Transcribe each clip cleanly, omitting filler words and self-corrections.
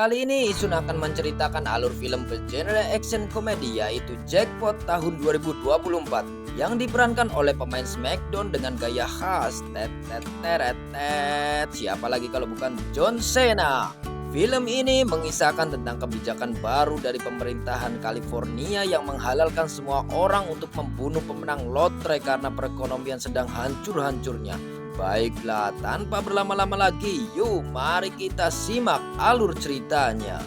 Kali ini Isun akan menceritakan alur film bergenre action komedi yaitu Jackpot tahun 2024 yang diperankan oleh pemain Smackdown dengan gaya khas. Tet tet teret tet. Siapa lagi kalau bukan John Cena? Film ini mengisahkan tentang kebijakan baru dari pemerintahan California yang menghalalkan semua orang untuk membunuh pemenang lotre karena perekonomian sedang hancur-hancurnya. Baiklah, tanpa berlama-lama lagi, yuk mari kita simak alur ceritanya.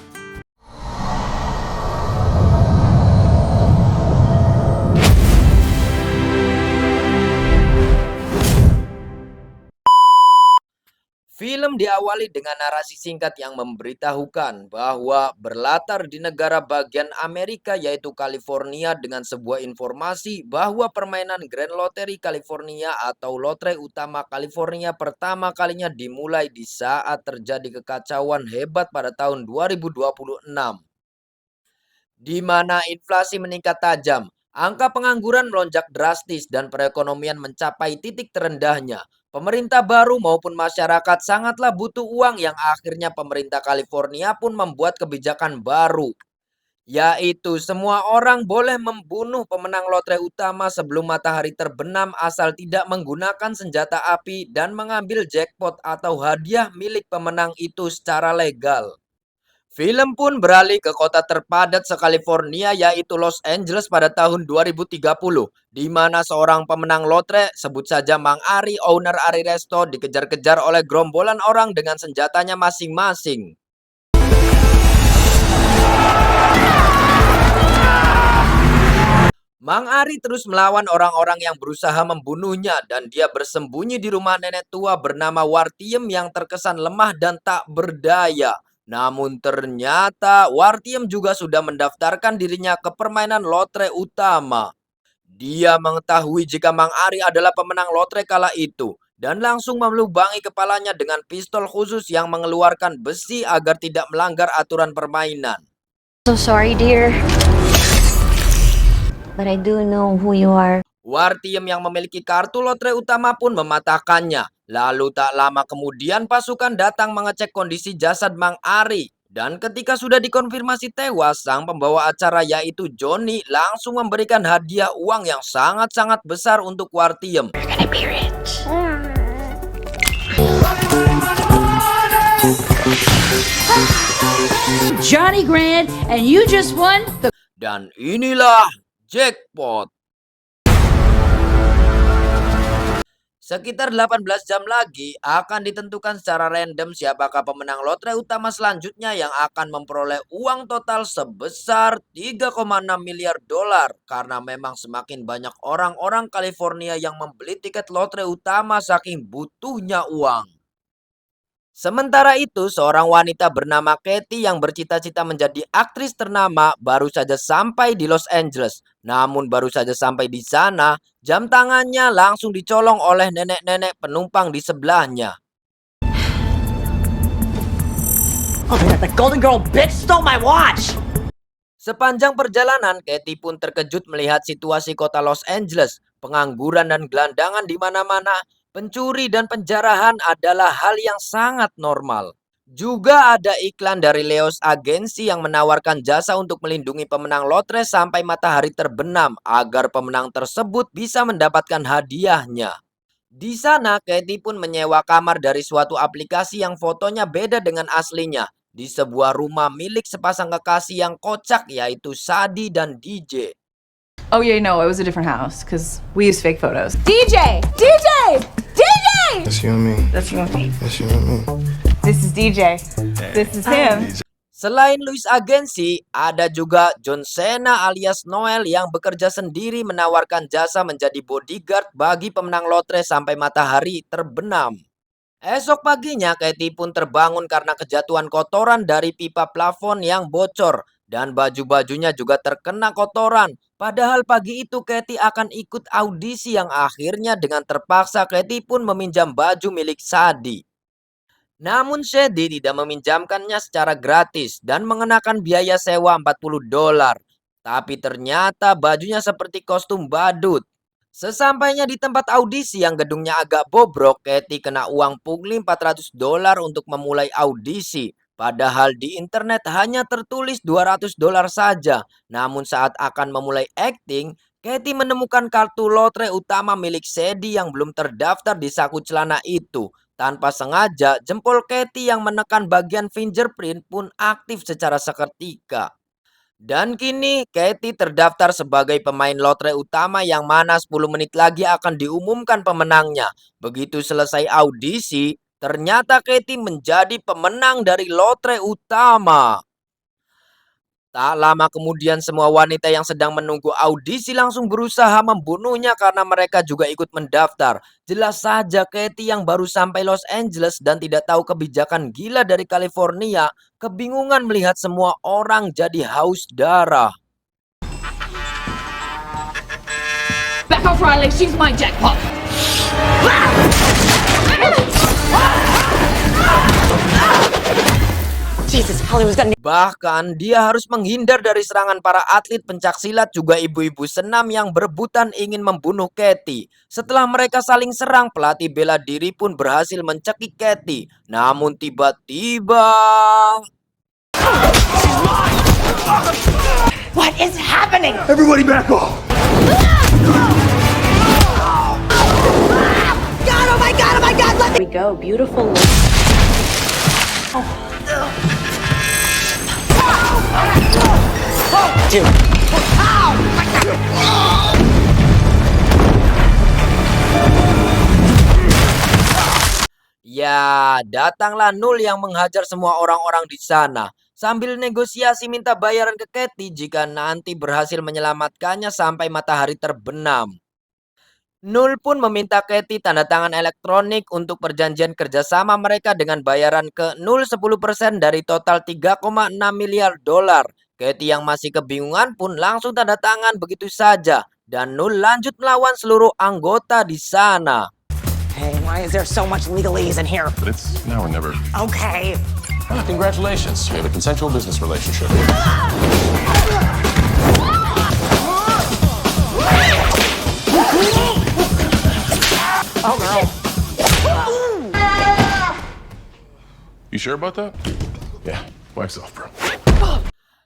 Film diawali dengan narasi singkat yang memberitahukan bahwa berlatar di negara bagian Amerika yaitu California dengan sebuah informasi bahwa permainan Grand Lottery California atau lotre utama California pertama kalinya dimulai di saat terjadi kekacauan hebat pada tahun 2026, di mana inflasi meningkat tajam, angka pengangguran melonjak drastis dan perekonomian mencapai titik terendahnya. Pemerintah baru maupun masyarakat sangatlah butuh uang yang akhirnya pemerintah California pun membuat kebijakan baru, yaitu semua orang boleh membunuh pemenang lotre utama sebelum matahari terbenam asal tidak menggunakan senjata api dan mengambil jackpot atau hadiah milik pemenang itu secara legal. Film pun beralih ke kota terpadat se-California yaitu Los Angeles pada tahun 2030, di mana seorang pemenang lotre, sebut saja Mang Ari, owner Ari Resto, dikejar-kejar oleh gerombolan orang dengan senjatanya masing-masing. Mang Ari terus melawan orang-orang yang berusaha membunuhnya dan dia bersembunyi di rumah nenek tua bernama Wartiem yang terkesan lemah dan tak berdaya. Namun ternyata Wartiem juga sudah mendaftarkan dirinya ke permainan lotre utama. Dia mengetahui jika Mang Ari adalah pemenang lotre kala itu dan langsung melubangi kepalanya dengan pistol khusus yang mengeluarkan besi agar tidak melanggar aturan permainan. So sorry, dear. But I do know who you are. Wartiem yang memiliki kartu lotre utama pun mematahkannya. Lalu tak lama kemudian pasukan datang mengecek kondisi jasad Mang Ari. Dan ketika sudah dikonfirmasi tewas, sang pembawa acara yaitu Johnny langsung memberikan hadiah uang yang sangat-sangat besar untuk Wartiem. You're gonna be rich. Johnny Grand, and you just won the... Dan inilah jackpot. Sekitar 18 jam lagi akan ditentukan secara random siapakah pemenang lotre utama selanjutnya yang akan memperoleh uang total sebesar 3,6 miliar dolar karena memang semakin banyak orang-orang California yang membeli tiket lotre utama saking butuhnya uang. Sementara itu, seorang wanita bernama Katie yang bercita-cita menjadi aktris ternama baru saja sampai di Los Angeles. Namun baru saja sampai di sana, jam tangannya langsung dicolong oleh nenek-nenek penumpang di sebelahnya. Oh, the Golden Girl bitch stole my watch! Sepanjang perjalanan, Katie pun terkejut melihat situasi kota Los Angeles. Pengangguran dan gelandangan di mana-mana, pencuri dan penjarahan adalah hal yang sangat normal. Juga ada iklan dari Leos Agensi yang menawarkan jasa untuk melindungi pemenang lotre sampai matahari terbenam agar pemenang tersebut bisa mendapatkan hadiahnya. Di sana, Katie pun menyewa kamar dari suatu aplikasi yang fotonya beda dengan aslinya di sebuah rumah milik sepasang kekasih yang kocak yaitu Sadi dan DJ. Oh yeah, no, it was a different house because we use fake photos. DJ! DJ! DJ! That's you and me. That's you and me. That's you and me. This is DJ. This is him. Selain Luis Agensi, ada juga John Cena alias Noel yang bekerja sendiri menawarkan jasa menjadi bodyguard bagi pemenang lotre sampai matahari terbenam. Esok paginya, Katie pun terbangun karena kejatuhan kotoran dari pipa plafon yang bocor dan baju-bajunya juga terkena kotoran. Padahal pagi itu Katie akan ikut audisi yang akhirnya dengan terpaksa Katie pun meminjam baju milik Sadi. Namun Shady tidak meminjamkannya secara gratis dan mengenakan biaya sewa 40 dolar. Tapi ternyata bajunya seperti kostum badut. Sesampainya di tempat audisi yang gedungnya agak bobrok, Katie kena uang pungli 400 dolar untuk memulai audisi. Padahal di internet hanya tertulis $200 saja. Namun saat akan memulai akting, Katie menemukan kartu lotre utama milik Sadie yang belum terdaftar di saku celana itu. Tanpa sengaja, jempol Katie yang menekan bagian fingerprint pun aktif secara seketika. Dan kini Katie terdaftar sebagai pemain lotre utama yang mana 10 menit lagi akan diumumkan pemenangnya. Begitu selesai audisi, ternyata Katie menjadi pemenang dari lotre utama. Tak lama kemudian semua wanita yang sedang menunggu audisi langsung berusaha membunuhnya karena mereka juga ikut mendaftar. Jelas saja Katie yang baru sampai Los Angeles dan tidak tahu kebijakan gila dari California, kebingungan melihat semua orang jadi haus darah. Back off, Riley. She's my jackpot. Jesus, Hollywood's got. Bahkan dia harus menghindar dari serangan para atlet pencaksilat juga ibu-ibu senam yang berebutan ingin membunuh Katie. Setelah mereka saling serang, pelatih bela diri pun berhasil mencekik Katie. Namun tiba-tiba... What is happening? Everybody back off! God! Oh my God! Oh my God! Let me. We go, beautiful. Dude. Ya, datanglah Nul yang menghajar semua orang-orang di sana. Sambil negosiasi minta bayaran ke Katie jika nanti berhasil menyelamatkannya sampai matahari terbenam. Nul pun meminta Katie tanda tangan elektronik untuk perjanjian kerjasama mereka dengan bayaran ke Nul 10% dari total $3,6 miliar. Katie yang masih kebingungan pun langsung tanda tangan begitu saja. Dan Nul lanjut melawan seluruh anggota di sana. Hey, why is there so much legalese in here? But it's now or never. Okay. Ah, congratulations. We have a consensual business relationship. Oh, girl. You sure about that? Yeah, wax off, bro.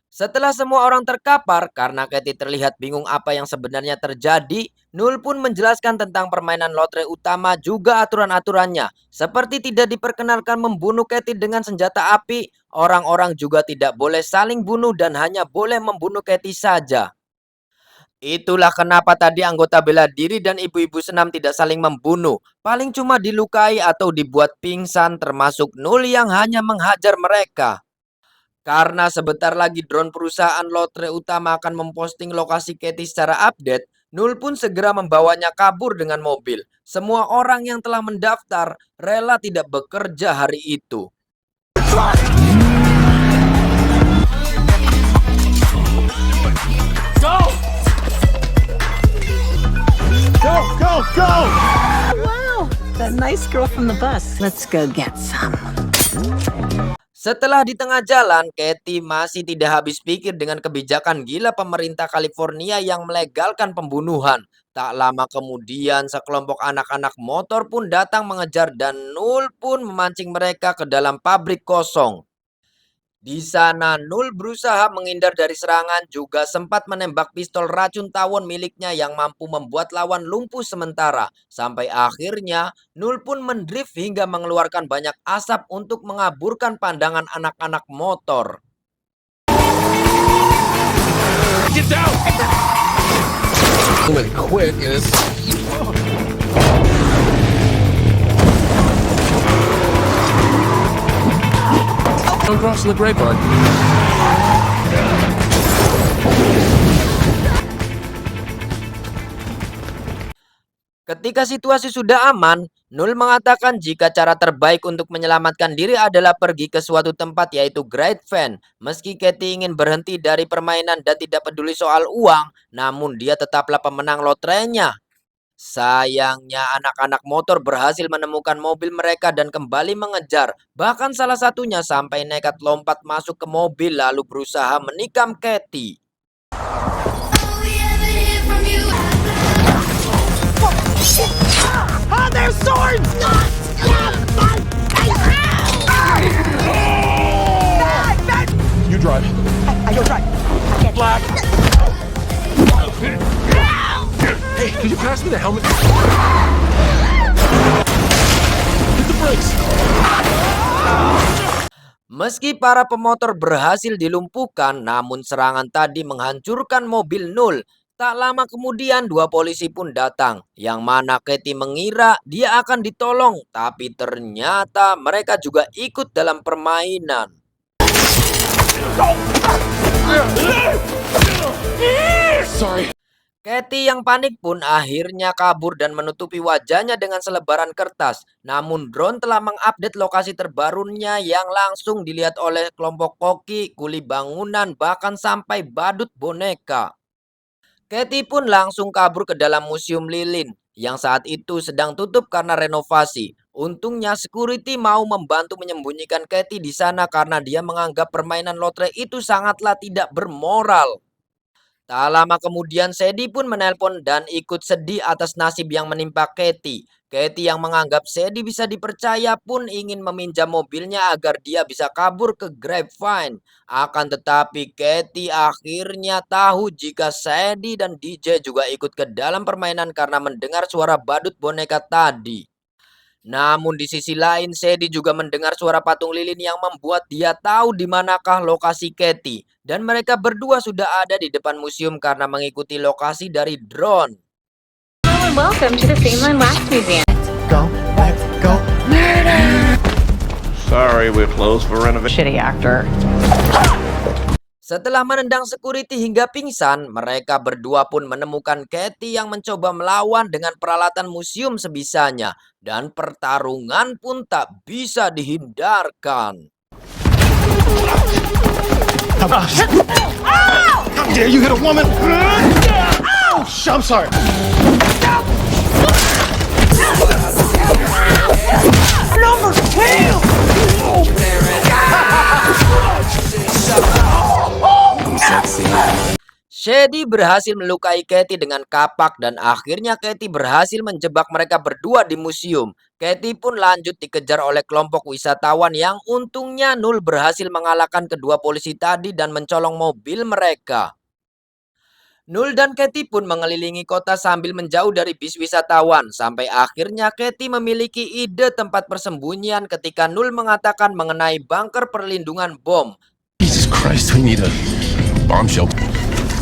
Setelah semua orang terkapar karena Katie terlihat bingung apa yang sebenarnya terjadi, Nul pun menjelaskan tentang permainan lotre utama juga aturan-aturannya. Seperti tidak diperkenalkan membunuh Katie dengan senjata api, orang-orang juga tidak boleh saling bunuh dan hanya boleh membunuh Katie saja. Itulah kenapa tadi anggota bela diri dan ibu-ibu senam tidak saling membunuh. Paling cuma dilukai atau dibuat pingsan termasuk Nul yang hanya menghajar mereka. Karena sebentar lagi drone perusahaan lotre utama akan memposting lokasi Katie secara update, Nul pun segera membawanya kabur dengan mobil. Semua orang yang telah mendaftar rela tidak bekerja hari itu. Go, go, go! Wow, that nice girl from the bus. Let's go get some. Setelah di tengah jalan, Katie masih tidak habis pikir dengan kebijakan gila pemerintah California yang melegalkan pembunuhan. Tak lama kemudian, sekelompok anak-anak motor pun datang mengejar dan Nul pun memancing mereka ke dalam pabrik kosong. Di sana, Nul berusaha menghindar dari serangan juga sempat menembak pistol racun tawon miliknya yang mampu membuat lawan lumpuh sementara. Sampai akhirnya, Nul pun mendrift hingga mengeluarkan banyak asap untuk mengaburkan pandangan anak-anak motor. Get down! Really quick is. Don't cross the grapevine. Ketika situasi sudah aman, Nul mengatakan jika cara terbaik untuk menyelamatkan diri adalah pergi ke suatu tempat yaitu Grapevine. Meski Katie ingin berhenti dari permainan dan tidak peduli soal uang, namun dia tetaplah pemenang lotrenya. Sayangnya anak-anak motor berhasil menemukan mobil mereka dan kembali mengejar. Bahkan salah satunya sampai nekat lompat masuk ke mobil lalu berusaha menikam Katie. Oh, there's swords! Could you pass me the helmet? Hit the brakes. Meski para pemotor berhasil dilumpuhkan, namun serangan tadi menghancurkan mobil Nul. Tak lama kemudian dua polisi pun datang, yang mana Katie mengira dia akan ditolong, tapi ternyata mereka juga ikut dalam permainan. Sorry. Katie yang panik pun akhirnya kabur dan menutupi wajahnya dengan selebaran kertas. Namun drone telah mengupdate lokasi terbarunya yang langsung dilihat oleh kelompok koki, kuli bangunan, bahkan sampai badut boneka. Katie pun langsung kabur ke dalam museum lilin yang saat itu sedang tutup karena renovasi. Untungnya security mau membantu menyembunyikan Katie di sana karena dia menganggap permainan lotre itu sangatlah tidak bermoral. Tak lama kemudian Sadie pun menelpon dan ikut sedih atas nasib yang menimpa Katie. Katie yang menganggap Sadie bisa dipercaya pun ingin meminjam mobilnya agar dia bisa kabur ke Grapevine. Akan tetapi Katie akhirnya tahu jika Sadie dan DJ juga ikut ke dalam permainan karena mendengar suara badut boneka tadi. Namun di sisi lain, Sadie juga mendengar suara patung lilin yang membuat dia tahu di manakah lokasi Katie. Dan mereka berdua sudah ada di depan museum karena mengikuti lokasi dari drone. Hello and welcome to the Feline Wax Museum. Go, let's go. Sorry, we're closed for renovation. Shitty actor. Setelah menendang security hingga pingsan, mereka berdua pun menemukan Katie yang mencoba melawan dengan peralatan museum sebisanya. Dan pertarungan pun tak bisa dihindarkan. How dare you hit a woman? Oh, I'm sorry. Sadie berhasil melukai Katie dengan kapak dan akhirnya Katie berhasil menjebak mereka berdua di museum. Katie pun lanjut dikejar oleh kelompok wisatawan yang untungnya Nul berhasil mengalahkan kedua polisi tadi dan mencolong mobil mereka. Nul dan Katie pun mengelilingi kota sambil menjauh dari bis wisatawan. Sampai akhirnya Katie memiliki ide tempat persembunyian ketika Nul mengatakan mengenai bunker perlindungan bom. Jesus Christ, we need a bomb shelter.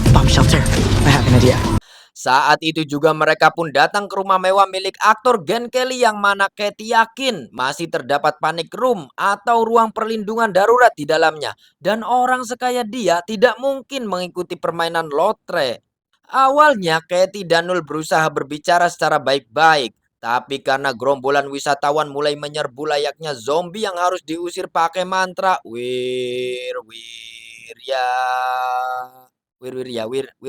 Bomb shelter. I have an idea. Saat itu juga mereka pun datang ke rumah mewah milik aktor Gene Kelly yang mana Katie yakin masih terdapat panic room atau ruang perlindungan darurat di dalamnya. Dan orang sekaya dia tidak mungkin mengikuti permainan lotre. Awalnya Katie dan Nul berusaha berbicara secara baik-baik. Tapi karena gerombolan wisatawan mulai menyerbu layaknya zombie yang harus diusir pakai mantra. Wir ya. Wir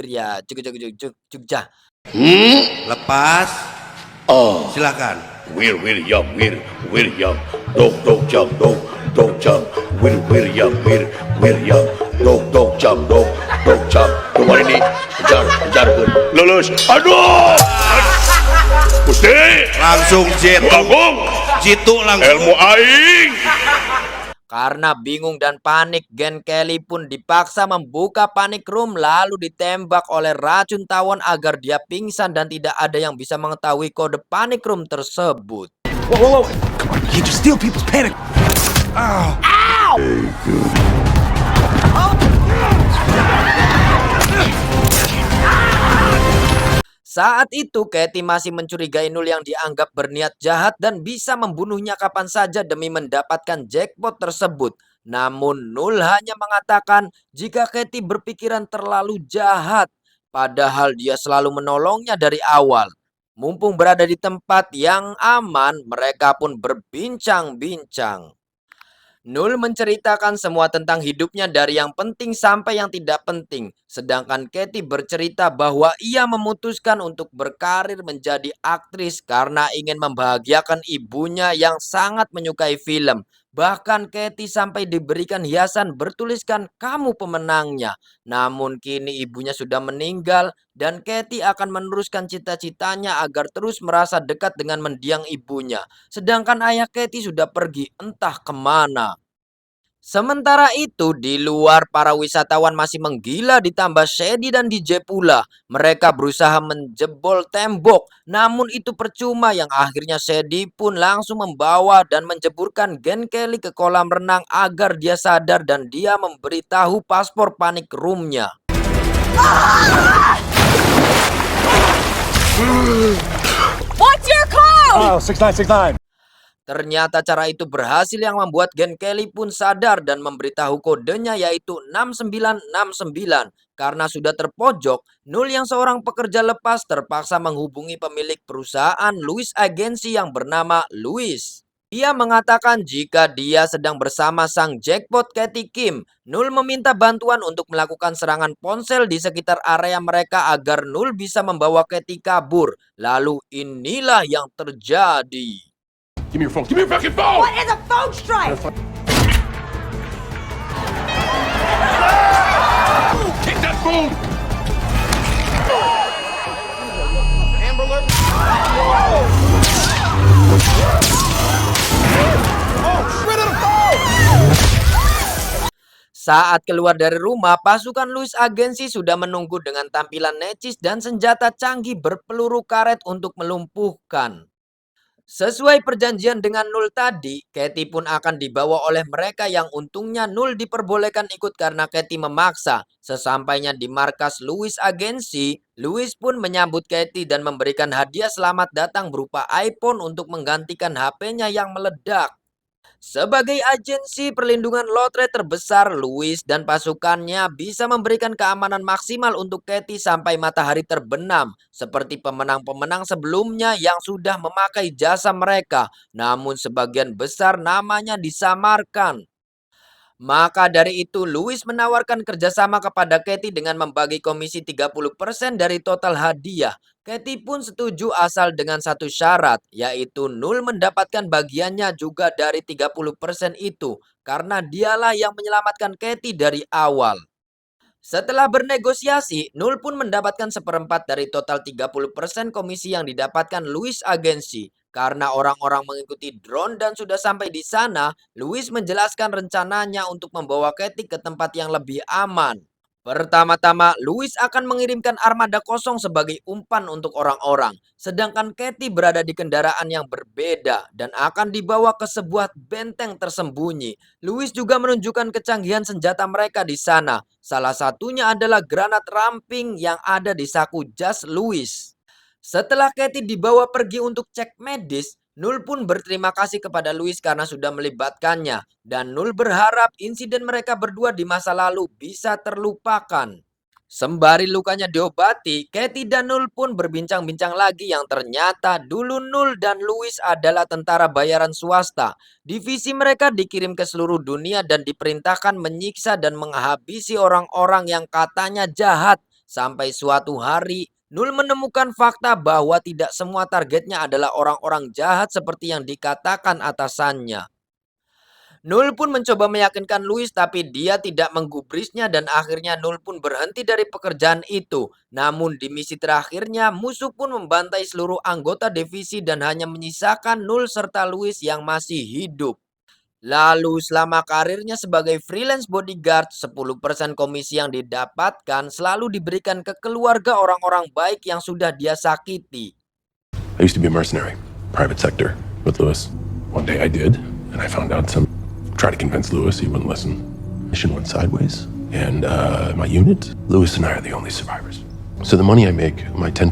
ya. Cuk jah. Lepas. Silakan. Wir yum. Dog jump. Wir yum. Dog jump. Kemarin ini kejar. Lulus. Aduh. Gusti. Langsung jitu. Jitu langsung. Ilmu aing. Karena bingung dan panik, Gene Kelly pun dipaksa membuka panic room lalu ditembak oleh racun tawon agar dia pingsan dan tidak ada yang bisa mengetahui kode panic room tersebut. Whoa. Come on, you can't just steal people's panic. Saat itu Katie masih mencurigai Nul yang dianggap berniat jahat dan bisa membunuhnya kapan saja demi mendapatkan jackpot tersebut. Namun Nul hanya mengatakan jika Katie berpikiran terlalu jahat, padahal dia selalu menolongnya dari awal. Mumpung berada di tempat yang aman, mereka pun berbincang-bincang. Nul menceritakan semua tentang hidupnya dari yang penting sampai yang tidak penting. Sedangkan Katie bercerita bahwa ia memutuskan untuk berkarir menjadi aktris karena ingin membahagiakan ibunya yang sangat menyukai film. Bahkan Katie sampai diberikan hiasan bertuliskan "Kamu pemenangnya". Namun kini ibunya sudah meninggal dan Katie akan meneruskan cita-citanya agar terus merasa dekat dengan mendiang ibunya. Sedangkan ayah Katie sudah pergi entah kemana. Sementara itu, di luar para wisatawan masih menggila ditambah Shady dan DJ pula. Mereka berusaha menjebol tembok, namun itu percuma yang akhirnya Shady pun langsung membawa dan menjeburkan Gen Kelly ke kolam renang agar dia sadar dan dia memberitahu paspor panik roomnya. What's your code? 6969. Ternyata cara itu berhasil yang membuat Gen Kelly pun sadar dan memberitahu kodenya yaitu 6969. Karena sudah terpojok, Nul yang seorang pekerja lepas terpaksa menghubungi pemilik perusahaan Louis Agency yang bernama Louis. Dia mengatakan jika dia sedang bersama sang jackpot Katie Kim. Nul meminta bantuan untuk melakukan serangan ponsel di sekitar area mereka agar Nul bisa membawa Katie kabur. Lalu inilah yang terjadi. Give me your phone. Give me your fucking phone! What is a phone strike? Take that phone! Saat keluar dari rumah, pasukan Louis Agency sudah menunggu dengan tampilan necis dan senjata canggih berpeluru karet untuk melumpuhkan. Sesuai perjanjian dengan Nul tadi, Katie pun akan dibawa oleh mereka yang untungnya Nul diperbolehkan ikut karena Katie memaksa. Sesampainya di markas Louis Agency, Louis pun menyambut Katie dan memberikan hadiah selamat datang berupa iPhone untuk menggantikan HP-nya yang meledak. Sebagai agensi perlindungan lotre terbesar, Louis dan pasukannya bisa memberikan keamanan maksimal untuk Katie sampai matahari terbenam, seperti pemenang-pemenang sebelumnya yang sudah memakai jasa mereka, namun sebagian besar namanya disamarkan. Maka dari itu, Louis menawarkan kerjasama kepada Katie dengan membagi komisi 30% dari total hadiah. Katie pun setuju asal dengan satu syarat, yaitu Nul mendapatkan bagiannya juga dari 30% itu, karena dialah yang menyelamatkan Katie dari awal. Setelah bernegosiasi, Nul pun mendapatkan seperempat dari total 30% komisi yang didapatkan Louis Agency. Karena orang-orang mengikuti drone dan sudah sampai di sana, Louis menjelaskan rencananya untuk membawa Katie ke tempat yang lebih aman. Pertama-tama, Louis akan mengirimkan armada kosong sebagai umpan untuk orang-orang, sedangkan Katie berada di kendaraan yang berbeda dan akan dibawa ke sebuah benteng tersembunyi. Louis juga menunjukkan kecanggihan senjata mereka di sana. Salah satunya adalah granat ramping yang ada di saku jas Louis. Setelah Katie dibawa pergi untuk cek medis, Nul pun berterima kasih kepada Louis karena sudah melibatkannya, dan Nul berharap insiden mereka berdua di masa lalu bisa terlupakan. Sembari lukanya diobati, Katie dan Nul pun berbincang-bincang lagi yang ternyata dulu Nul dan Louis adalah tentara bayaran swasta. Divisi mereka dikirim ke seluruh dunia dan diperintahkan menyiksa dan menghabisi orang-orang yang katanya jahat. Sampai suatu hari, Nul menemukan fakta bahwa tidak semua targetnya adalah orang-orang jahat seperti yang dikatakan atasannya. Nul pun mencoba meyakinkan Louis tapi dia tidak menggubrisnya dan akhirnya Nul pun berhenti dari pekerjaan itu. Namun di misi terakhirnya musuh pun membantai seluruh anggota divisi dan hanya menyisakan Nul serta Louis yang masih hidup. Lalu selama karirnya sebagai freelance bodyguard, 10% komisi yang didapatkan selalu diberikan ke keluarga orang-orang baik yang sudah dia sakiti. I used to be a mercenary, private sector, with Lewis. One day I did, and I found out some. Tried to convince Lewis, he wouldn't listen. Mission went sideways, and my unit, Lewis and I are the only survivors. So the money I make, my 10%,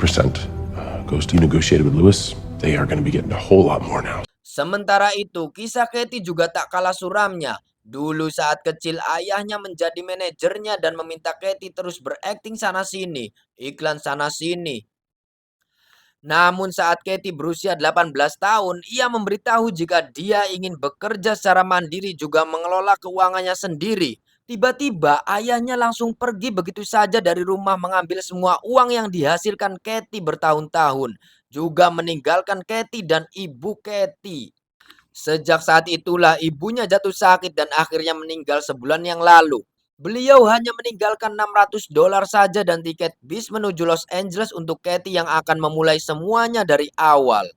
goes to negotiated with Lewis. They are going to be getting a whole lot more now. Sementara itu, kisah Katie juga tak kalah suramnya. Dulu saat kecil ayahnya menjadi manajernya dan meminta Katie terus berakting sana-sini, iklan sana-sini. Namun saat Katie berusia 18 tahun, ia memberitahu jika dia ingin bekerja secara mandiri juga mengelola keuangannya sendiri. Tiba-tiba ayahnya langsung pergi begitu saja dari rumah mengambil semua uang yang dihasilkan Katie bertahun-tahun. Juga meninggalkan Katie dan ibu Katie. Sejak saat itulah ibunya jatuh sakit dan akhirnya meninggal sebulan yang lalu. Beliau hanya meninggalkan $600 saja dan tiket bis menuju Los Angeles untuk Katie yang akan memulai semuanya dari awal.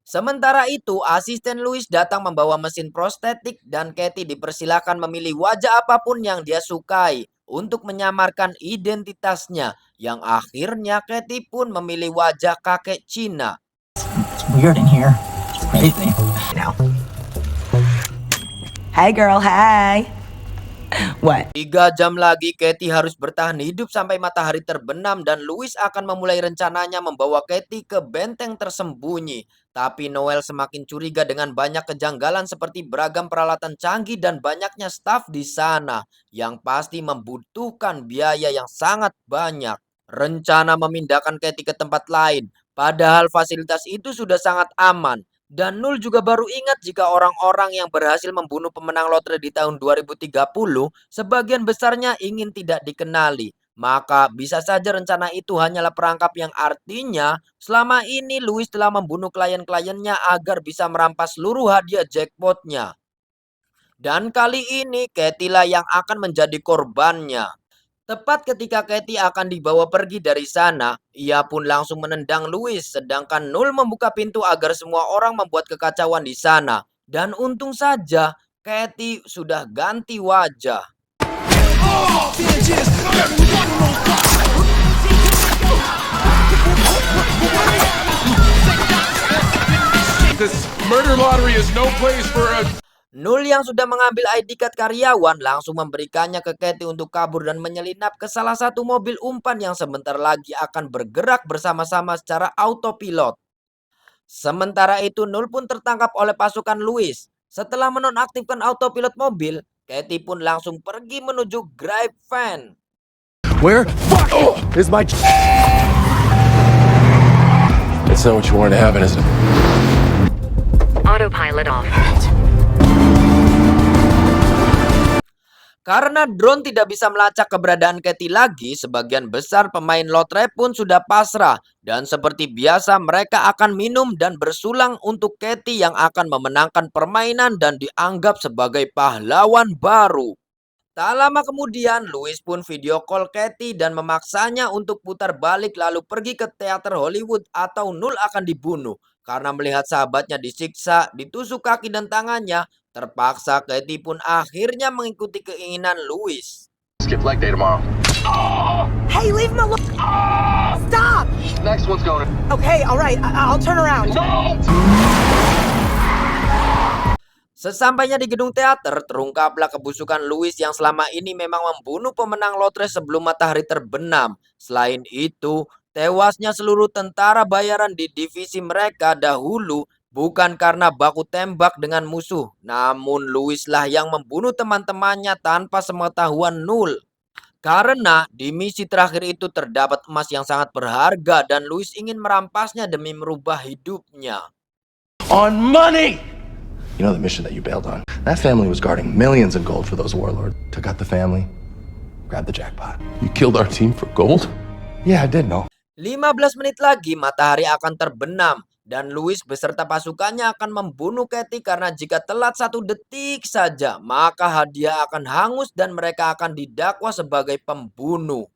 Sementara itu, asisten Louis datang membawa mesin prostetik dan Katie dipersilakan memilih wajah apapun yang dia sukai untuk menyamarkan identitasnya. Yang akhirnya Katie pun memilih wajah kakek Cina. It's weird in here. It's crazy. You know. Hey girl, hey. What? 3 jam lagi Katie harus bertahan hidup sampai matahari terbenam dan Louis akan memulai rencananya membawa Katie ke benteng tersembunyi. Tapi Noel semakin curiga dengan banyak kejanggalan seperti beragam peralatan canggih dan banyaknya staf di sana yang pasti membutuhkan biaya yang sangat banyak. Rencana memindahkan Katie ke tempat lain, padahal fasilitas itu sudah sangat aman. Dan Nul juga baru ingat jika orang-orang yang berhasil membunuh pemenang lotre di tahun 2030 sebagian besarnya ingin tidak dikenali. Maka bisa saja rencana itu hanyalah perangkap yang artinya selama ini Louis telah membunuh klien-kliennya agar bisa merampas seluruh hadiah jackpotnya. Dan kali ini Katie lah yang akan menjadi korbannya. Tepat ketika Katie akan dibawa pergi dari sana, ia pun langsung menendang Louis, sedangkan Nul membuka pintu agar semua orang membuat kekacauan di sana. Dan untung saja, Katie sudah ganti wajah. This murder lottery is no place for a... Nul yang sudah mengambil ID card karyawan langsung memberikannya ke Katie untuk kabur dan menyelinap ke salah satu mobil umpan yang sebentar lagi akan bergerak bersama-sama secara autopilot. Sementara itu Nul pun tertangkap oleh pasukan Louis. Setelah menonaktifkan autopilot mobil, Katie pun langsung pergi menuju Gripe Van. Where is my... That's not what you wanted to happen, is it? Autopilot off. Karena drone tidak bisa melacak keberadaan Katie lagi, sebagian besar pemain lotre pun sudah pasrah. Dan seperti biasa mereka akan minum dan bersulang untuk Katie yang akan memenangkan permainan dan dianggap sebagai pahlawan baru. Tak lama kemudian, Louis pun video call Katie dan memaksanya untuk putar balik lalu pergi ke teater Hollywood atau Nul akan dibunuh. Karena melihat sahabatnya disiksa, ditusuk kaki dan tangannya, terpaksa Katie pun akhirnya mengikuti keinginan Louis. Skip leg day tomorrow. Hey, leave him alone. Stop. Next one's going. Okay, all right. I'll turn around. Sesampainya di gedung teater, terungkaplah kebusukan Louis yang selama ini memang membunuh pemenang lotre sebelum matahari terbenam. Selain itu, tewasnya seluruh tentara bayaran di divisi mereka dahulu bukan karena baku tembak dengan musuh, namun Louis lah yang membunuh teman-temannya tanpa sepengetahuan Nul. Karena di misi terakhir itu terdapat emas yang sangat berharga dan Louis ingin merampasnya demi merubah hidupnya. On money! You know the mission that you bailed on? That family was guarding millions of gold for those warlords. Took out the family, grabbed the jackpot. You killed our team for gold? Yeah, I did know. 15 menit lagi matahari akan terbenam dan Louis beserta pasukannya akan membunuh Katie karena jika telat 1 detik saja maka hadiah akan hangus dan mereka akan didakwa sebagai pembunuh.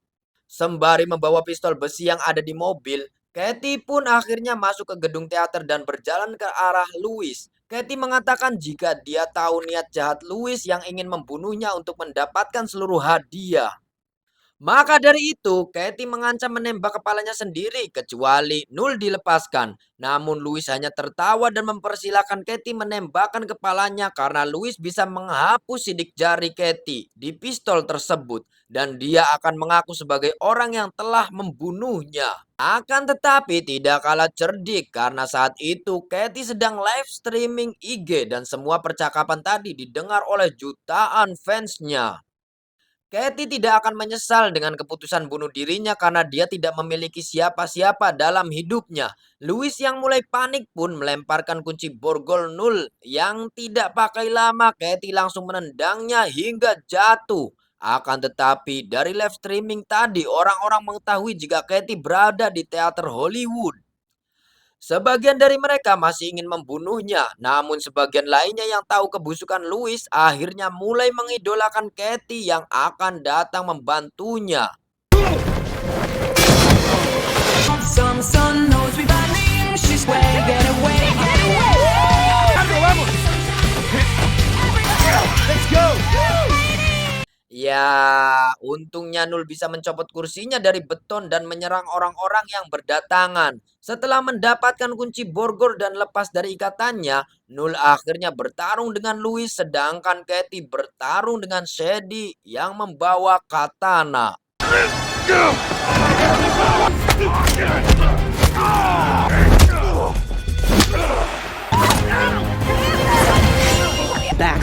Sembari membawa pistol besi yang ada di mobil, Katie pun akhirnya masuk ke gedung teater dan berjalan ke arah Louis. Katie mengatakan jika dia tahu niat jahat Louis yang ingin membunuhnya untuk mendapatkan seluruh hadiah. Maka dari itu, Katie mengancam menembak kepalanya sendiri kecuali Nul dilepaskan. Namun Louis hanya tertawa dan mempersilahkan Katie menembakkan kepalanya karena Louis bisa menghapus sidik jari Katie di pistol tersebut. Dan dia akan mengaku sebagai orang yang telah membunuhnya. Akan tetapi tidak kalah cerdik karena saat itu Katie sedang live streaming IG dan semua percakapan tadi didengar oleh jutaan fansnya. Katie tidak akan menyesal dengan keputusan bunuh dirinya karena dia tidak memiliki siapa-siapa dalam hidupnya. Louis yang mulai panik pun melemparkan kunci borgol Nul yang tidak pakai lama. Katie langsung menendangnya hingga jatuh. Akan tetapi dari live streaming tadi orang-orang mengetahui jika Katie berada di teater Hollywood. Sebagian dari mereka masih ingin membunuhnya, namun sebagian lainnya yang tahu kebusukan Louis akhirnya mulai mengidolakan Katie yang akan datang membantunya. Ya, untungnya Nul bisa mencopot kursinya dari beton dan menyerang orang-orang yang berdatangan. Setelah mendapatkan kunci borgol dan lepas dari ikatannya, Nul akhirnya bertarung dengan Louis sedangkan Katie bertarung dengan Shady yang membawa katana. Back.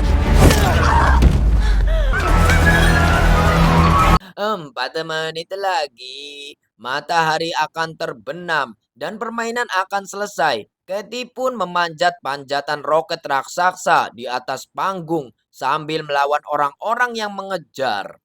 4 menit lagi, matahari akan terbenam dan permainan akan selesai. Katie pun memanjat panjatan roket raksasa di atas panggung sambil melawan orang-orang yang mengejar.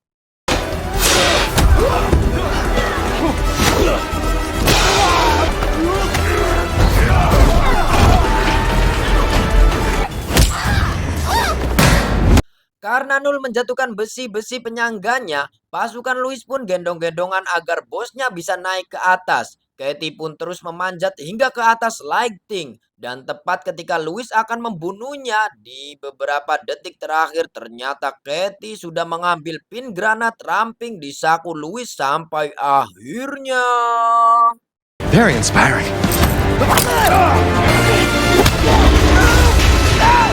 Karena Nul menjatuhkan besi-besi penyangganya, pasukan Louis pun gendong-gendongan agar bosnya bisa naik ke atas. Katie pun terus memanjat hingga ke atas lighting. Dan tepat ketika Louis akan membunuhnya, di beberapa detik terakhir ternyata Katie sudah mengambil pin granat ramping di saku Louis sampai akhirnya. Very inspiring.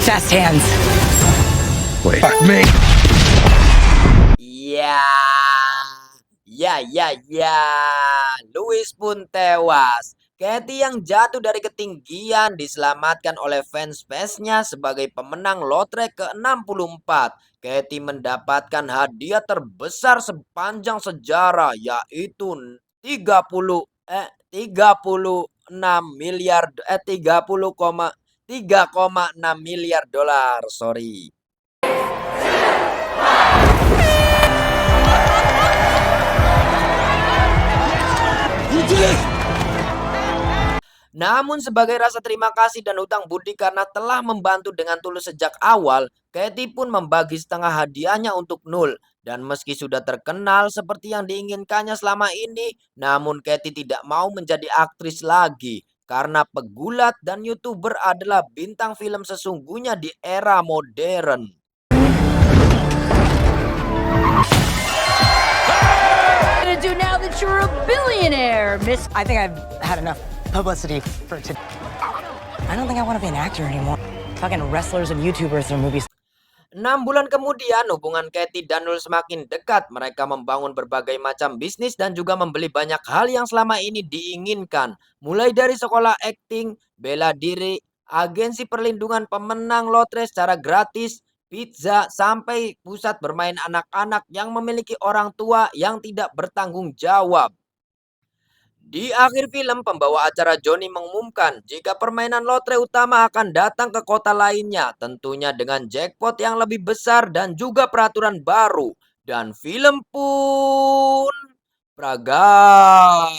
Fast hands. Wait. Fuck me. Ya, ya. Louis pun tewas. Katie yang jatuh dari ketinggian diselamatkan oleh fans-fansnya sebagai pemenang lotre ke-64. Katie mendapatkan hadiah terbesar sepanjang sejarah yaitu 36 miliar 3,6 miliar dolar. Sorry. Namun sebagai rasa terima kasih dan hutang budi karena telah membantu dengan tulus sejak awal, Katie pun membagi setengah hadiahnya untuk Nul. Dan meski sudah terkenal seperti yang diinginkannya selama ini, namun Katie tidak mau menjadi aktris lagi. Karena pegulat dan YouTuber adalah bintang film sesungguhnya di era modern. Gonna do now that you're a billionaire, Miss? I think I've had enough publicity for today. I don't think I want to be an actor anymore. Fucking wrestlers and YouTubers or movies. 6 bulan kemudian, hubungan Katie dan Nul semakin dekat. Mereka membangun berbagai macam bisnis dan juga membeli banyak hal yang selama ini diinginkan. Mulai dari sekolah akting, bela diri, agensi perlindungan pemenang lotre secara gratis, pizza, sampai pusat bermain anak-anak yang memiliki orang tua yang tidak bertanggung jawab. Di akhir film, pembawa acara Johnny mengumumkan jika permainan lotre utama akan datang ke kota lainnya, tentunya dengan jackpot yang lebih besar dan juga peraturan baru. Dan film pun praga.